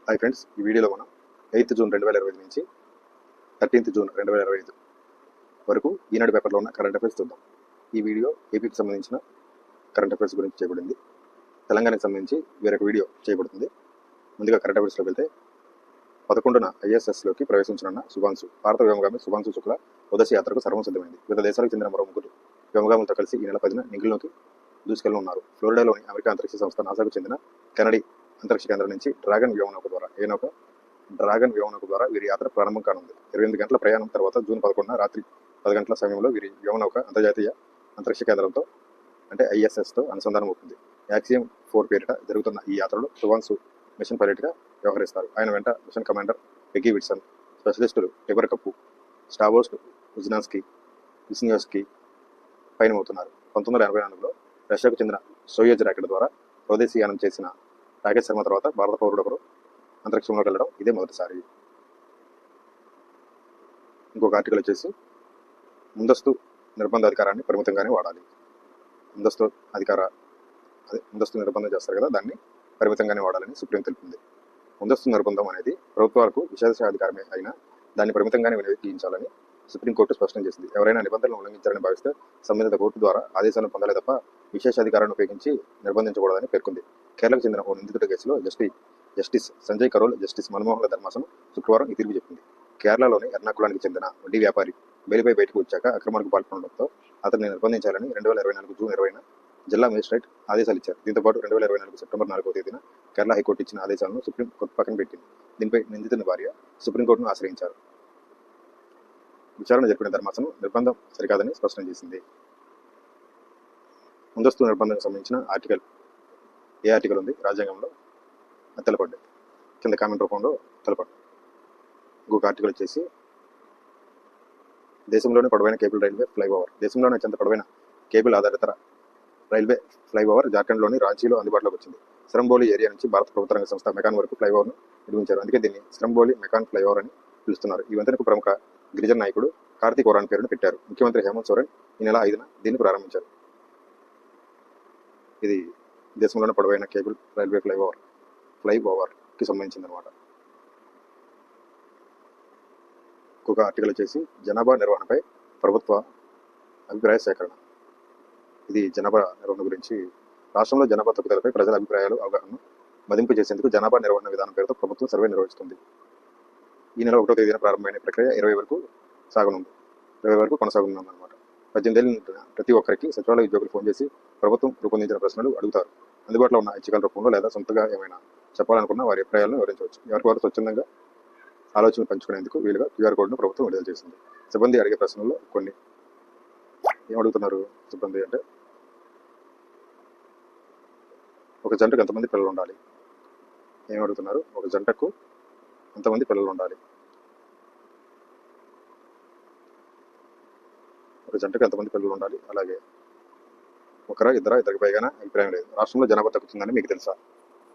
Hi friends, ఈ వీడియోలో మనం 8 జూన్ 2025 నుంచి 13 జూన్ 2025 వరకు ఈనాడు పేపర్లో ఉన్న కరెంట్ అఫైర్స్ చూద్దాం. ఈ వీడియో ఏపీకి సంబంధించిన కరెంట్ అఫైర్స్ గురించి చేయబడింది. తెలంగాణకు సంబంధించి వేరొక వీడియో చేయబడుతుంది. ముందుగా కరెంట్ అఫైర్స్లోకి వెళ్తే 11న ఐఎస్ఎస్లోకి ప్రవేశించనున్న శుభాంశు, భారత వ్యోమగామి శుభాంశు శుక్ల ఉదయ యాత్రకు సర్వం సిద్ధమైంది. వివిధ దేశాలకు చెందిన మరో ముగ్గురు వ్యోమగాములతో కలిసి ఈ నెల 10న నింగిలోకి దూసుకెళ్లనున్నారు. ఫ్లోరిడాలోని అమెరికా అంతరిక్ష సంస్థ నాసాకు చెందిన కెనడీ అంతరిక్ష కేంద్రం నుంచి డ్రాగన్ వ్యోమనౌక ద్వారా వీరి యాత్ర ప్రారంభం కానుంది. 28 గంటల ప్రయాణం తర్వాత జూన్ 11న రాత్రి 10 గంటల సమయంలో వీరి వ్యోమనౌక అంతర్జాతీయ అంతరిక్ష కేంద్రంతో అంటే ఐఎస్ఎస్తో అనుసంధానం అవుతుంది. యాక్సియం 4 పేరిట జరుగుతున్న ఈ యాత్రలో శుభాంశు మిషన్ పైలట్గా వ్యవహరిస్తారు. ఆయన వెంట మిషన్ కమాండర్ పెగ్గీ విట్సన్, స్పెషలిస్టులు టిబర్ కప్పు, స్టావోస్ విస్నియోస్కి పయనమవుతున్నారు. 1984లో రష్యాకు చెందిన సోయూజ్ రాకెట్ ద్వారా స్వదేశీయానం చేసిన రాకేష్ శర్మ తర్వాత భారత పౌరుడు ఒకరు అంతరిక్షంలోకి వెళ్ళడం ఇదే మొదటిసారి. ఇంకొక ఆర్టికల్ వచ్చేసి ముందస్తు నిర్బంధ అధికారాన్ని పరిమితంగానే వాడాలి. ముందస్తు నిర్బంధం చేస్తారు కదా, దాన్ని పరిమితంగానే వాడాలని సుప్రీం తెలిపింది. ముందస్తు నిర్బంధం అనేది ప్రభుత్వాలకు విశేషాధికారమే అయినా దాన్ని పరిమితంగానే వినియోగించాలని సుప్రీంకోర్టు స్పష్టం చేసింది. ఎవరైనా నిబంధనలు ఉల్లంఘించాలని భావిస్తే సంబంధిత కోర్టు ద్వారా ఆదేశాలను పొందాలే తప్ప విశేషాధికారాన్ని ఉపయోగించి నిర్బంధించకూడదని పేర్కొంది. కేరళకు చెందిన ఓ నిందితుడి కేసులో జస్టిస్ సంజయ్ కరోల్, జస్టిస్ మన్మోహన్ల ధర్మాసనం శుక్రవారం ఈ తీర్పు చెప్పింది. కేరళలోని ఎర్నాకుళానికి చెందిన వడ్డీ వ్యాపారి బెయిల్పై బయటకు వచ్చాక అక్రమాలకు పాల్పడడంతో అతన్ని నిర్బంధించాలని 2024 జూన్ 20న జిల్లా మేజిస్ట్రేట్ ఆదేశాలు ఇచ్చారు. దీంతో పాటు 2024 సెప్టెంబర్ 4వ తేదీన కేరళ హైకోర్టు ఇచ్చిన ఆదేశాలను సుప్రీంకోర్టు పక్కన పెట్టింది. దీనిపై నిందితుని భార్య సుప్రీంకోర్టును ఆశ్రయించారు. విచారణ జరిపిన ధర్మాసనం నిర్బంధం సరికాదని స్పష్టం చేసింది. ముందస్తు నిర్బంధానికి సంబంధించిన ఆర్టికల్ ఉంది రాజ్యాంగంలో తెలపండి, కింద కామెంట్ రూపంలో తెలపండి. ఇంకొక ఆర్టికల్ వచ్చేసి దేశంలోనే పొడవైన కేబుల్ రైల్వే ఫ్లైఓవర్. దేశంలోనే అత్యంత పొడవైన కేబుల్ ఆధారిత రైల్వే ఫ్లైఓవర్ జార్ఖండ్లోని రాంచీలో అందుబాటులోకి వచ్చింది. శ్రంబోలి ఏరియా నుంచి భారత ప్రభుత్వ రంగ సంస్థ మెకాన్ వరకు ఫ్లైఓవర్ను నిర్మించారు. అందుకే దీన్ని శ్రంబోలి మెకాన్ ఫ్లైఓవర్ అని పిలుస్తున్నారు. ఈ వంతెనకు ప్రముఖ గిరిజన నాయకుడు కార్తీక్ ఓరాన్ పేరును పెట్టారు. ముఖ్యమంత్రి హేమంత్ సోరెన్ ఈ నెల 5న దీన్ని ప్రారంభించారు. ఇది దేశంలోనే పొడవైన కేబుల్ రైల్వే ఫ్లైఓవర్కి సంబంధించిందనమాట. ఇంకొక ఆర్టికల్ వచ్చేసి జనాభా నిర్వహణపై ప్రభుత్వ అభిప్రాయ సేకరణ. ఇది జనాభా నిర్వహణ గురించి. రాష్ట్రంలో జనాభా తగ్గుదలపై ప్రజల అభిప్రాయాలు అవగాహనను మదింపు చేసేందుకు జనాభా నిర్వహణ విధానం పేరుతో ప్రభుత్వం సర్వే నిర్వహిస్తుంది. ఈ నెల 1వ తేదీన ప్రారంభమైన ప్రక్రియ 20 వరకు కొనసాగుతుందన్నమాట. 18 ఏళ్ళు నిండిన ప్రతి ఒక్కరికి సచివాలయ ఉద్యోగులు ఫోన్ చేసి ప్రభుత్వం రూపొందించిన ప్రశ్నలు అడుగుతారు. అందుబాటులో ఉన్న ఐచ్ఛికాల రూపంలో లేదా సొంతగా ఏమైనా చెప్పాలనుకున్న వారి అభిప్రాయాలను వివరించవచ్చు. ఎవరికి వారు స్వచ్ఛందంగా ఆలోచనలు పంచుకునేందుకు వీలుగా క్యూఆర్ కోడ్ను ప్రభుత్వం విడుదల చేసింది. సిబ్బంది అడిగే ప్రశ్నల్లో కొన్ని ఏమడుగుతున్నారు సిబ్బంది అంటే, ఒక జంటకు ఎంతమంది పిల్లలు ఉండాలి, ఏమడుగుతున్నారు, ఒక జంటకు ఎంతమంది పిల్లలు ఉండాలి, అలాగే ఇద్దరికి పైగానే అభిప్రాయం లేదు. రాష్ట్రంలో జనాభా తగ్గుతుందని మీకు తెలుసా?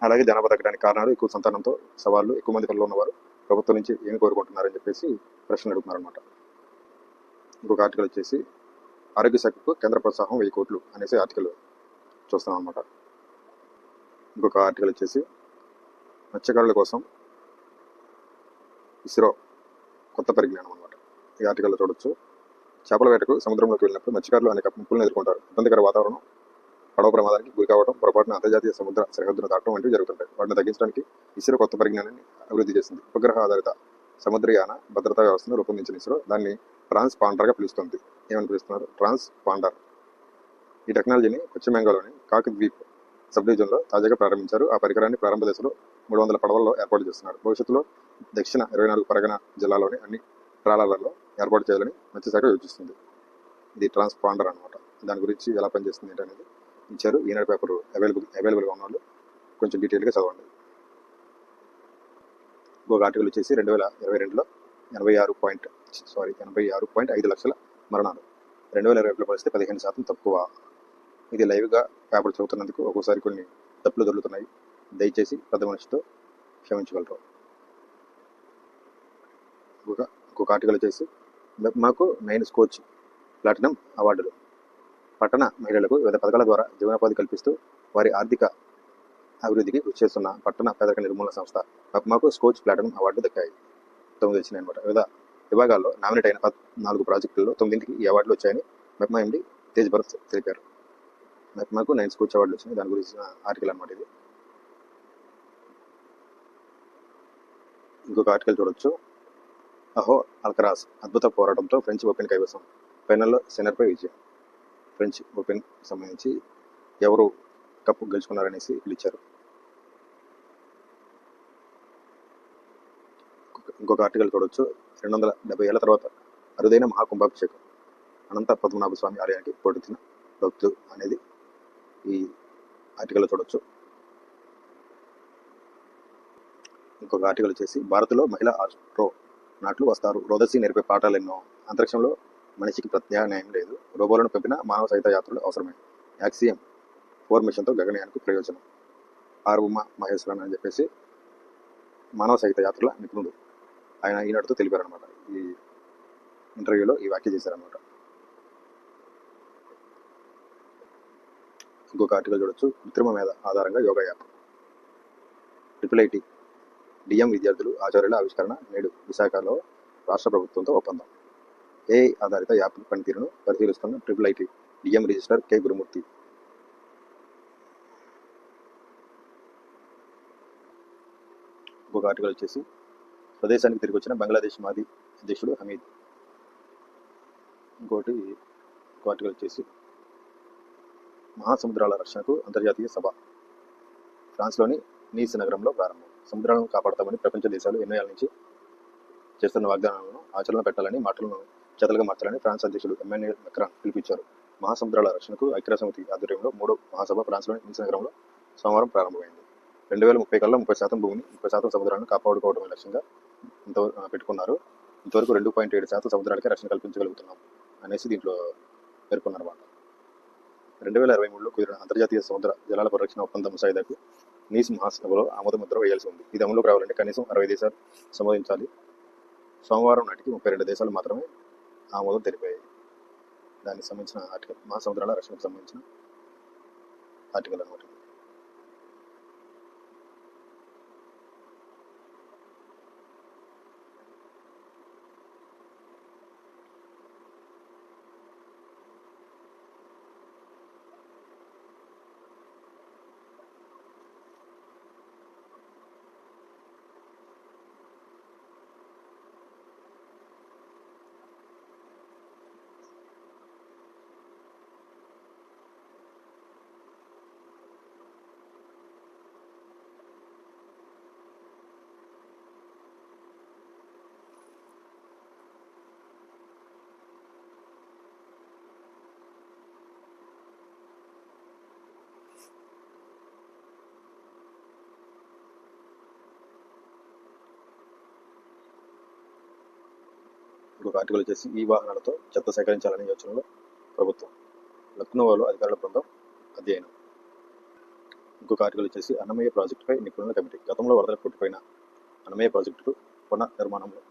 అలాగే జనాభా తగ్గడానికి కారణాలు ఎక్కువ సంతానంతో సవాళ్ళు, ఎక్కువ మంది పిల్లలు ఉన్నవారు ప్రభుత్వం నుంచి ఏమి కోరుకుంటున్నారని చెప్పేసి ప్రశ్నలు అడుగుతున్నారనమాట. ఇంకొక ఆర్టికల్ వచ్చేసి ఆరోగ్య శాఖకు కేంద్ర ప్రోత్సాహం 1000 కోట్లు అనేసి ఆర్టికల్ చూస్తున్నాం అనమాట. ఇంకొక ఆర్టికల్ వచ్చేసి మత్స్యకారుల కోసం ఇస్రో కొత్త పరిజ్ఞానం అనమాట. ఈ ఆర్టికల్లో చూడొచ్చు. చేపల వేటకు సముద్రంలోకి వెళ్ళినప్పుడు మత్స్యకారులు అనేక ముప్పులను ఎదుర్కొంటారు. ఇబ్బందికర వాతావరణం, పడవ ప్రమాదానికి గురి కావడం, పొరపాటున అంతర్జాతీయ సముద్ర సరిహద్దును దాటడం వంటివి జరుగుతుంటాయి. వాటిని తగ్గించడానికి ఇస్రో కొత్త పరిజ్ఞానాన్ని అభివృద్ధి చేసింది. ఉపగ్రహ ఆధారిత సముద్రయాన భద్రతా వ్యవస్థను రూపొందించిన ఇస్రో దాన్ని ట్రాన్స్పాండర్గా పిలుస్తుంది. ఏమని పిలుస్తున్నారు? ట్రాన్స్పాండర్. ఈ టెక్నాలజీని పశ్చిమ బెంగాల్లోని కాకద్వీప్ సబ్ డివిజన్లో తాజాగా ప్రారంభించారు. ఆ పరికరాన్ని ప్రారంభ దశలో 300 పడవల్లో ఏర్పాటు చేస్తున్నారు. భవిష్యత్తులో దక్షిణ 24 పరగణ జిల్లాలోని అన్ని ట్రాలర్లలో ఏర్పాటు చేయాలని మత్స్యశాఖ యోచిస్తుంది. ఇది ట్రాన్స్పాండర్ అనమాట. దాని గురించి ఎలా పనిచేస్తుంది అనేది ఇచ్చారు. ఈనాడు పేపర్ అవైలబుల్గా ఉన్న వాళ్ళు కొంచెం డీటెయిల్గా చదవండి. ఇంకొక ఆర్టికల్ వచ్చేసి 2022లో 86.5 లక్షల మరణాలు. 2020లో పరిస్థితి 15% తక్కువ. ఇది లైవ్గా పేపర్ చదువుతున్నందుకు ఒక్కోసారి కొన్ని తప్పులు దొరుకుతున్నాయి. దయచేసి పెద్ద మనిషితో క్షమించగలరు. ఇంకొక ఆర్టికల్ వచ్చేసి మాకు 9 స్కోచ్ ప్లాటినం అవార్డులు. పట్టణ మహిళలకు వివిధ పథకాల ద్వారా జీవనోపాధి కల్పిస్తూ వారి ఆర్థిక అభివృద్ధికి కృషి చేస్తున్న పట్టణ పేదరిక నిర్మూలన సంస్థ మెప్మాకు స్కోచ్ ప్లాటినం అవార్డు దక్కాయి. 9 వచ్చినాయి అనమాట. వివిధ విభాగాల్లో నామినేట్ అయిన 14 ప్రాజెక్టుల్లో 9కి ఈ అవార్డులు వచ్చాయని మెప్మా ఎండి తేజ్ భరత్ తెలిపారు. మెప్మాకు 9 స్కోచ్ అవార్డులు వచ్చినాయి. దాని గురించిన ఆర్టికల్ అనమాట ఇది. ఇంకొక ఆర్టికల్ చూడొచ్చు. అహో అల్కరాజ్ అద్భుత పోరాటంతో ఫ్రెంచ్ ఓపెన్ కైవసం, ఫైనల్లో సెనర్పై విజయం. ఫ్రెంచ్ ఓపెన్ సంబంధించి ఎవరు కప్పు గెలుచుకున్నారనేసి పిలిచారు. ఇంకొక ఆర్టికల్ చూడొచ్చు. 270 ఏళ్ల తర్వాత అరుదైన మహాకుంభాభిషేకం, అనంత పద్మనాభ స్వామి ఆలయానికి పోటెత్తిన భక్తులు అనేది ఈ ఆర్టికల్ చూడొచ్చు. ఇంకొక ఆర్టికల్ వచ్చేసి భారత్లో మహిళా ఆస్ట్రోనాట్లు వస్తారు, రోదసి నేర్పే పాఠాలెన్నో, అంతరిక్షంలో మనిషికి ప్రత్యామ్నాయం లేదు, రోబోలను పంపిన మానవ సహిత యాత్రలు అవసరమే, యాక్సియం 4 మిషన్తో గగనయానికి ప్రయోజనం. ఆర్ ఉమా మహేశ్వరన్ అని చెప్పేసి మానవ సహిత యాత్రల నిపుణుడు ఆయన ఈనాటితో తెలిపారనమాట. ఈ ఇంటర్వ్యూలో ఈ వ్యాఖ్య చేశారనమాట. ఇంకొక ఆర్టికల్ చూడొచ్చు. కృత్రిమ మేధ ఆధారంగా యోగా యాప్, IIIT డిఎం విద్యార్థులు ఆచార్యుల ఆవిష్కరణ, నేడు విశాఖలో రాష్ట్ర ప్రభుత్వంతో ఒప్పందం. ఏఐ ఆధారిత యాప్ పనితీరును పరిశీలిస్తున్న IIIT డిఎం రిజిస్ట్రార్ కె గురుమూర్తి. ఇంకొక ఆర్టికల్ వచ్చేసి స్వదేశానికి తిరిగి వచ్చిన బంగ్లాదేశ్ మాజీ అధ్యక్షుడు హమీద్. ఇంకో ఆర్టికల్ వచ్చేసి మహాసముద్రాల రక్షణకు అంతర్జాతీయ సభ, ఫ్రాన్స్లోని నీస్ నగరంలో ప్రారంభం. సముద్రాలను కాపాడతామని ప్రపంచ దేశాలు ఎన్నో ఏళ్ల నుంచి చేస్తున్న వాగ్దానాలను ఆచరణ పెట్టాలని, మాటలను చేతలుగా మార్చాలని ఫ్రాన్స్ అధ్యక్షుడు ఎమ్మాన్యుయల్ మెక్రాన్ పిలుపునిచ్చారు. మహాసముద్రాల రక్షణకు ఐక్యరాజ్యసమితి ఆధ్వర్యంలో 3వ మహాసభ ఫ్రాన్స్లోని నీస్ నగరంలో సోమవారం ప్రారంభమైంది. 2030 కల్లా 30% భూమిని, 30% సముద్రాలను కాపాడుకోవడమే లక్ష్యంగా పెట్టుకున్నారు. ఇంతవరకు 2.7% సముద్రాలకే రక్షణ కల్పించగలుగుతున్నాం అనేసి దీంట్లో పేర్కొన్నారు. 2023లో కుదిరిన అంతర్జాతీయ సముద్ర జలాల పరిరక్షణ ఒప్పందం ముసాయిదాకు నీస్ మహాసభలో ఆమోద ముద్ర వేయాల్సి ఉంది. ఇది అమలులోకి రావాలంటే కనీసం 60 దేశాలు సంబోధించాలి. సోమవారం నాటికి 32 దేశాలు మాత్రమే ఆమోదం తెలిపాయి. దానికి సంబంధించిన ఆర్టికల్, మహాసముద్రాల రక్షణకు సంబంధించిన ఆర్టికల్ అనమాట. ఇంకొక ఆర్టికల్ వచ్చేసి ఈ వాహనాలతో చెత్త సేకరించాలనే యోచనలో ప్రభుత్వం, లక్నోలో అధికారుల బృందం అధ్యయనం. ఇంకొక ఆర్టికల్ వచ్చేసి అన్నమయ్య ప్రాజెక్టుపై నిపుణుల కమిటీ, గతంలో వరదలకు కొట్టిపోయిన అన్నమయ్య ప్రాజెక్టుకు పునర్నిర్మాణంలో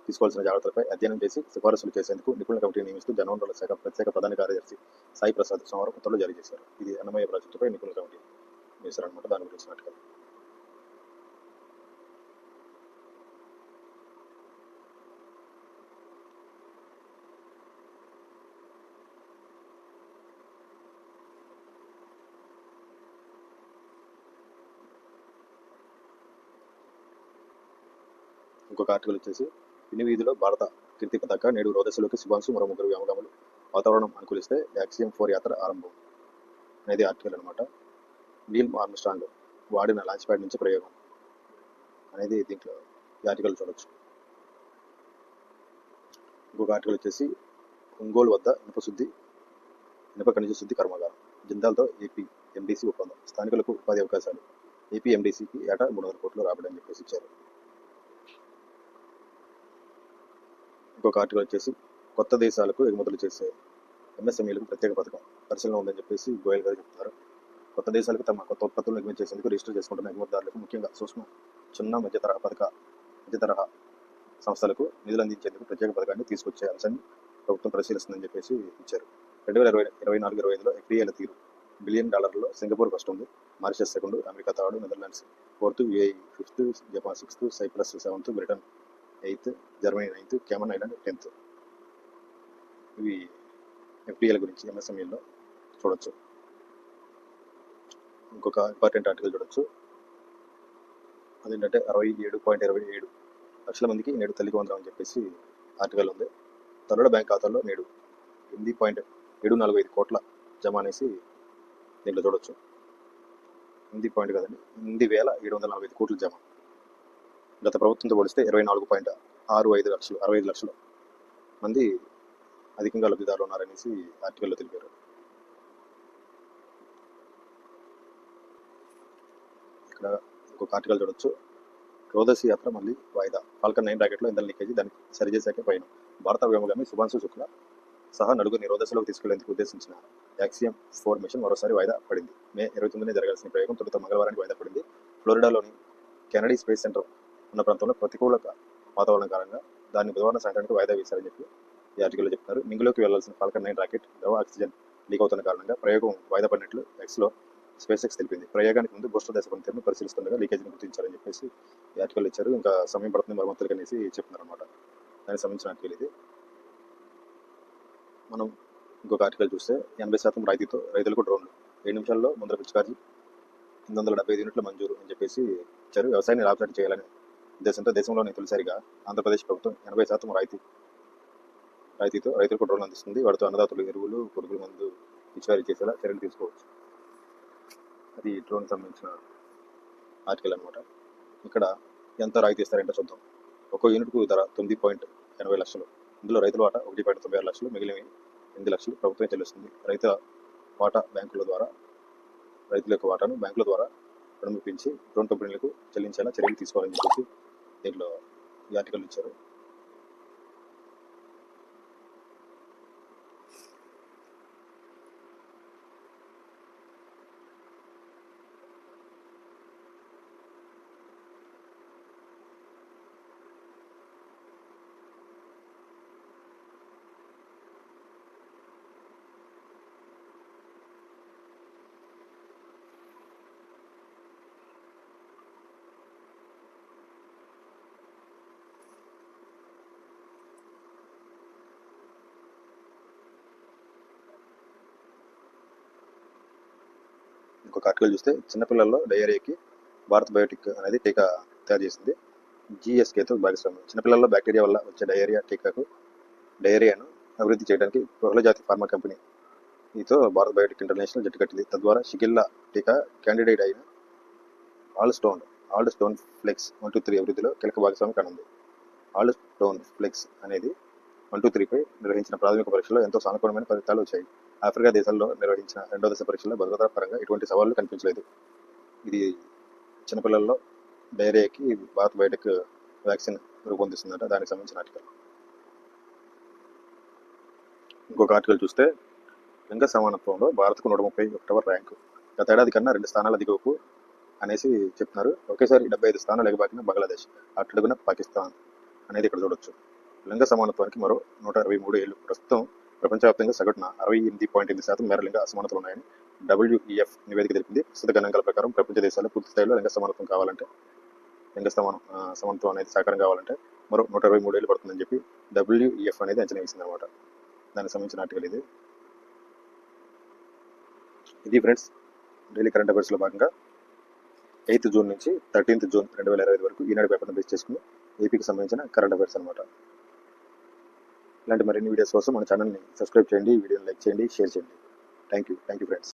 తీసుకోవాల్సిన జాగ్రత్తలపై అధ్యయనం చేసి సిఫారసులు చేసేందుకు నిపుణుల కమిటీ నియమిస్తూ జలవనరుల శాఖ ప్రత్యేక ప్రధాన కార్యదర్శి సాయి ప్రసాద్ సోమవారం ఉత్తర్వులు జారీ చేశారు. ఇది అన్నమయ్య ప్రాజెక్టుపై నిపుణుల కమిటీ వేశారనమాట. దాని గురించి ఆర్టికల్. ఇంకొక ఆర్టికల్ వచ్చేసి పిన్ని వీధిలో భారత కీర్తి పతాక, నేడు రోదశలోకి శుభాంశు, మరో 3 వ్యోమగాములు, వాతావరణం అనుకూలిస్తే యాక్సియం 4 యాత్ర ఆరంభం అనేది ఆర్టికల్ అనమాట. నీల్ ఆర్మ్స్ట్రాంగ్ వాడిన లాంచ్ ప్యాడ్ నుంచి ప్రయోగం అనేది దీంట్లో ఈ ఆర్టికల్ చూడొచ్చు. ఇంకొక ఆర్టికల్ వచ్చేసి ఒంగోలు వద్ద ఇనుప ఖనిజ శుద్ధి కర్మాగారం, జిందాల్తో ఏపీ ఎండీసీ ఒప్పందం, స్థానికులకు ఉపాధి అవకాశాలు, ఏపీ ఎండీసీకి ఏటా 300 కోట్లు రాబడి అని చెప్పేసి ఇచ్చారు. ఇంకొక ఆర్టికల్ వచ్చేసి కొత్త దేశాలకు ఎగుమతులు చేసే ఎంఎస్ఎంఈలకు ప్రత్యేక పథకం పరిశీలన ఉందని చెప్పేసి గోయల్ గారు చెప్తున్నారు. కొత్త దేశాలకు తమ కొత్త ఉత్పత్తులను ఎగుమతి చేసేందుకు రిజిస్టర్ చేసుకుంటున్న ఎగుమతిదారులకు, ముఖ్యంగా సూక్ష్మ, చిన్న, మధ్యతరహా సంస్థలకు నిధులు అందించేందుకు ప్రత్యేక పథకాన్ని తీసుకొచ్చే అంశాన్ని ప్రభుత్వం పరిశీలిస్తుందని చెప్పేసి ఇచ్చారు. 2024-25లో ఎఫ్డీఐల తీరు బిలియన్ డాలర్లో సింగపూర్ ఫస్ట్ ఉంది, Mauritius second, America third, Netherlands fourth, UAE fifth, Japan sixth, Cyprus seventh, Britain eighth, Germany ninth, Cayman Island 10th. ఇవి ఎఫ్డిఎల్ గురించి ఎంఎస్ఎంఈలో చూడొచ్చు. ఇంకొక ఇంపార్టెంట్ ఆర్టికల్ చూడొచ్చు, అదేంటంటే 67.27 లక్షల మందికి నేడు తల్లికి వందనం అని చెప్పేసి ఆర్టికల్ ఉంది. తల్లుల బ్యాంక్ ఖాతాల్లో నేడు 8.745 కోట్ల జమ అనేసి దీంట్లో చూడొచ్చు. 8,745 కోట్లు జమ. గత ప్రభుత్వంతో పోలిస్తే 64.65 లక్షలు మంది అధికంగా లబ్ధిదారులు ఉన్నారనేసి ఆర్టికల్లో తెలిపారు. ఇక్కడ ఇంకొక ఆర్టికల్ చూడొచ్చు, రోదసి యాత్ర మళ్ళీ వాయిదా, ఫాల్కన్ 9 రాకెట్లో ఇంధన లీకేజీ, దాన్ని సరిచేశాకే పైన. భారత వ్యోమగామి శుభాంశు శుక్ల సహా నలుగురిని రోదసిలోకి తీసుకెళ్లేందుకు ఉద్దేశించిన యాక్సియం 4 మిషన్ మరోసారి వాయిదా పడింది. మే 29నే జరగాల్సిన ప్రయోగం తొలుత మంగళవారానికి వాయిదా పడింది. ఫ్లోరిడాలోని కెనడీ స్పేస్ సెంటర్ ఉన్న ప్రాంతంలో ప్రతికూల వాతావరణం కారణంగా దాన్ని బుధవారం సాయంత్రానికి వాయిదా వేశారని చెప్పి ఈ ఆర్టికల్లో చెప్తున్నారు. నింగిలోకి వెళ్లాల్సిన ఫాల్కన్ 9 రాకెట్ ద్రవ ఆక్సిజన్ లీక్ అవుతున్న కారణంగా ప్రయోగం వాయిదా పడినట్లు ఎక్స్లో స్పేస్ ఎక్స్ తెలిపింది. ప్రయోగానికి ముందు బూస్టర్ దశ పనితీరును పరిశీలిస్తుండగా లీకేజీని గుర్తించారని చెప్పేసి ఈ ఆర్టికల్ ఇచ్చారు. ఇంకా సమయం పడుతుంది మరమ్మతులు అనేసి చెప్తున్నారు అనమాట. దానికి సంబంధించిన ఆర్టికల్ ఇది. మనం ఇంకొక ఆర్టికల్ చూస్తే 80% రాయితీతో రైతులకు డ్రోన్లు, 7 నిమిషాల్లో ముందర పిచికారీ, 875 యూనిట్ల మంజూరు అని చెప్పేసి ఇచ్చారు. వ్యవసాయాన్ని లాభసాటి చేయాలనే ఉద్దేశంతో దేశంలోని తొలిసారిగా ఆంధ్రప్రదేశ్ ప్రభుత్వం 80% రాయితీతో రైతులకు డ్రోన్లు అందిస్తుంది. వాటితో అన్నదాతలు ఎరువులు, పురుగుల మందు పిచికారీ చేసేలా చర్యలు తీసుకోవచ్చు. అది డ్రోన్ సంబంధించిన ఆర్టికల్ అనమాట. ఇక్కడ ఎంత రాయితీ ఇస్తారంటే చూద్దాం. ఒక్కో యూనిట్కు ధర 9.80 లక్షలు. ఇందులో రైతుల వాటా 1.96 లక్షలు, మిగిలిన 8 లక్షలు ప్రభుత్వం చెల్లిస్తుంది. రైతుల వాటా రైతుల యొక్క వాటాను బ్యాంకుల ద్వారా రుణమిప్పించి డ్రోన్ కంపెనీలకు చెల్లించేలా చర్యలు తీసుకోవాలని చెప్పేసి దీంట్లో ఈ ఆర్టికల్ ఇచ్చారు. ఇంకొక ఆర్టికల్ చూస్తే చిన్నపిల్లల్లో డయేరియాకి భారత్ బయోటెక్ అనేది టీకా తయారు చేసింది. GSKతో భాగస్వామ్యం. చిన్నపిల్లల్లో బ్యాక్టీరియా వల్ల వచ్చే డయేరియాను అభివృద్ధి చేయడానికి బహుళజాతి ఫార్మా కంపెనీతో భారత్ బయోటెక్ ఇంటర్నేషనల్ జట్టు కట్టింది. తద్వారా షిగిల్లా టీకా క్యాండిడేట్ అయిన ఆల్డ్ స్టోన్ ఫ్లెక్స్ 123 అభివృద్ధిలో కీలక భాగస్వామి కానుంది. ఆల్డ్ స్టోన్ ఫ్లెక్స్ అనేది 123పై నిర్వహించిన ప్రాథమిక పరీక్షలో ఎంతో సానుకూలమైన ఫలితాలు వచ్చాయి. ఆఫ్రికా దేశాల్లో నిర్వహించిన 2వ దశ పరీక్షల్లో భద్రతా పరంగా ఎటువంటి సవాళ్లు కనిపించలేదు. ఇది చిన్నపిల్లల్లో డయేరియాకి భారత్ బయోటెక్ వ్యాక్సిన్ రూపొందిస్తుందంట. దానికి సంబంధించిన ఆర్టికల్. ఇంకొక ఆర్టికల్ చూస్తే లింగ సమానత్వంలో భారత్కు 131వ ర్యాంకు, గత ఏడాది కన్నా 2 స్థానాల దిగువకు అనేసి చెప్తున్నారు. ఒకేసారి 75 స్థానాలు ఎగబాకిన బంగ్లాదేశ్, అట్టడుగున పాకిస్తాన్ అనేది ఇక్కడ చూడొచ్చు. లింగ సమానత్వానికి మరో 123 ఏళ్లు. ప్రస్తుతం ప్రపంచవ్యాప్తంగా సగటున 68.8% మేర లింగ అసమానతలు ఉన్నాయని WEF నివేదిక తెలిపింది. ప్రస్తుత గణాంకాల ప్రకారం ప్రపంచ దేశాల్లో పూర్తి స్థాయిలో లింగ సమానత్వం అనేది సాకారం కావాలంటే మరో 123 ఏళ్ళు పడుతుందని చెప్పి WEF అనేది అంచనా వేసింది అనమాట. దానికి సంబంధించిన ఆర్టికల్ ఇది. ఫ్రెండ్స్, డైలీ కరెంట్ అఫైర్స్లో భాగంగా 8th జూన్ నుంచి 13th జూన్ 2025 వరకు ఈనాడు పేపర్ను బేస్ చేసుకుని ఏపీకి సంబంధించిన కరెంట్ అఫైర్స్ అనమాట. ఇలాంటి మరిన్ని వీడియోస్ కోసం మన ఛానల్ని సబ్స్క్రైబ్ చేయండి, వీడియోని లైక్ చేయండి, షేర్ చేయండి. Thank you friends.